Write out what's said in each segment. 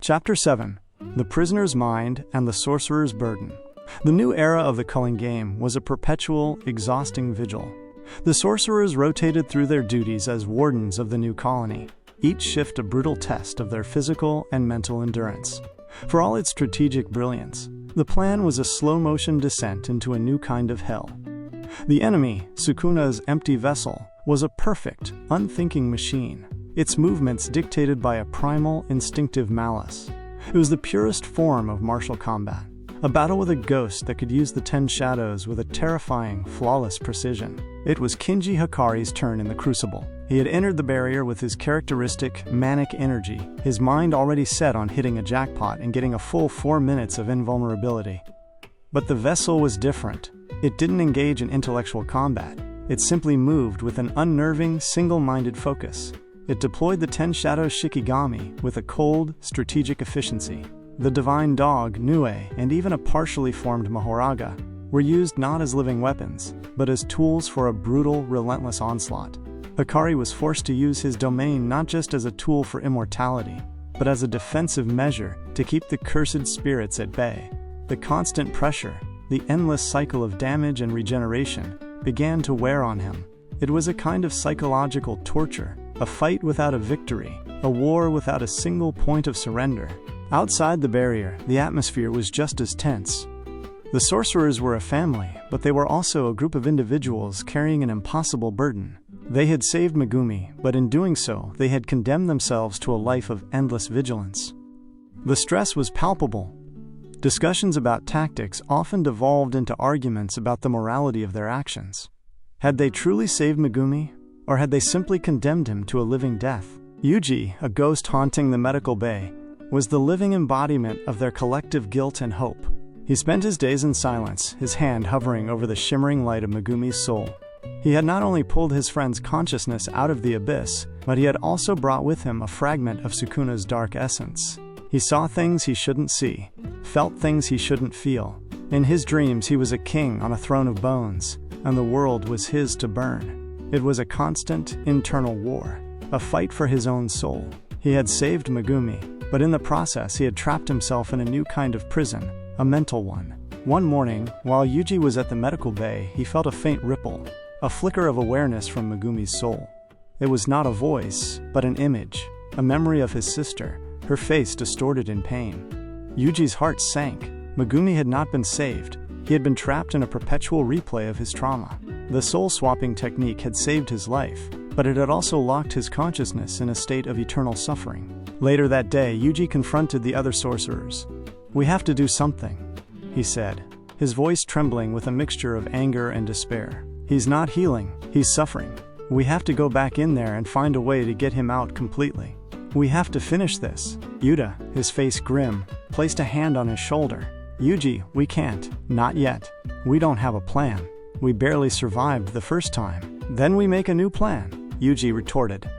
Chapter 7. The Prisoner's Mind and the Sorcerer's Burden. The new era of the Culling Game was a perpetual, exhausting vigil. The sorcerers rotated through their duties as wardens of the new colony, each shift a brutal test of their physical and mental endurance. For all its strategic brilliance, the plan was a slow-motion descent into a new kind of hell. The enemy, Sukuna's empty vessel, was a perfect, unthinking machine, its movements dictated by a primal, instinctive malice. It was the purest form of martial combat, a battle with a ghost that could use the 10 shadows with a terrifying, flawless precision. It was Kinji Hikari's turn in the crucible. He had entered the barrier with his characteristic, manic energy, his mind already set on hitting a jackpot and getting a full 4 minutes of invulnerability. But the vessel was different. It didn't engage in intellectual combat. It simply moved with an unnerving, single-minded focus. It deployed the 10 shadows Shikigami with a cold, strategic efficiency. The divine dog, Nue, and even a partially formed Mahoraga were used not as living weapons, but as tools for a brutal, relentless onslaught. Hikari was forced to use his domain not just as a tool for immortality, but as a defensive measure to keep the cursed spirits at bay. The constant pressure, the endless cycle of damage and regeneration, began to wear on him. It was a kind of psychological torture, a fight without a victory, a war without a single point of surrender. Outside the barrier, the atmosphere was just as tense. The sorcerers were a family, but they were also a group of individuals carrying an impossible burden. They had saved Megumi, but in doing so, they had condemned themselves to a life of endless vigilance. The stress was palpable. Discussions about tactics often devolved into arguments about the morality of their actions. Had they truly saved Megumi, or had they simply condemned him to a living death? Yuji, a ghost haunting the medical bay, was the living embodiment of their collective guilt and hope. He spent his days in silence, his hand hovering over the shimmering light of Megumi's soul. He had not only pulled his friend's consciousness out of the abyss, but he had also brought with him a fragment of Sukuna's dark essence. He saw things he shouldn't see, felt things he shouldn't feel. In his dreams, he was a king on a throne of bones, and the world was his to burn. It was a constant, internal war, a fight for his own soul. He had saved Megumi, but in the process he had trapped himself in a new kind of prison, a mental one. One morning, while Yuji was at the medical bay, he felt a faint ripple, a flicker of awareness from Megumi's soul. It was not a voice, but an image, a memory of his sister, her face distorted in pain. Yuji's heart sank. Megumi had not been saved. He had been trapped in a perpetual replay of his trauma. The soul-swapping technique had saved his life, but it had also locked his consciousness in a state of eternal suffering. Later that day, Yuji confronted the other sorcerers. "We have to do something," he said, his voice trembling with a mixture of anger and despair. "He's not healing, he's suffering. We have to go back in there and find a way to get him out completely. We have to finish this." Yuta, his face grim, placed a hand on his shoulder. "Yuji, we can't. Not yet. We don't have a plan. We barely survived the first time. Then we make a new plan," Yuji retorted,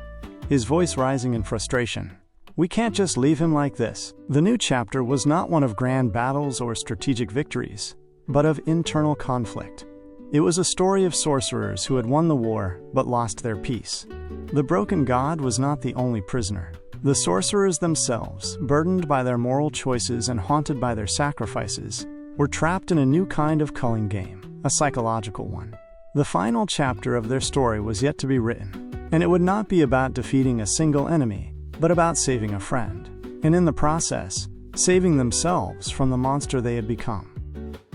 his voice rising in frustration. "We can't just leave him like this." The new chapter was not one of grand battles or strategic victories, but of internal conflict. It was a story of sorcerers who had won the war but lost their peace. The broken god was not the only prisoner. The sorcerers themselves, burdened by their moral choices and haunted by their sacrifices, were trapped in a new kind of culling game, a psychological one. The final chapter of their story was yet to be written, and it would not be about defeating a single enemy, but about saving a friend, and in the process, saving themselves from the monster they had become.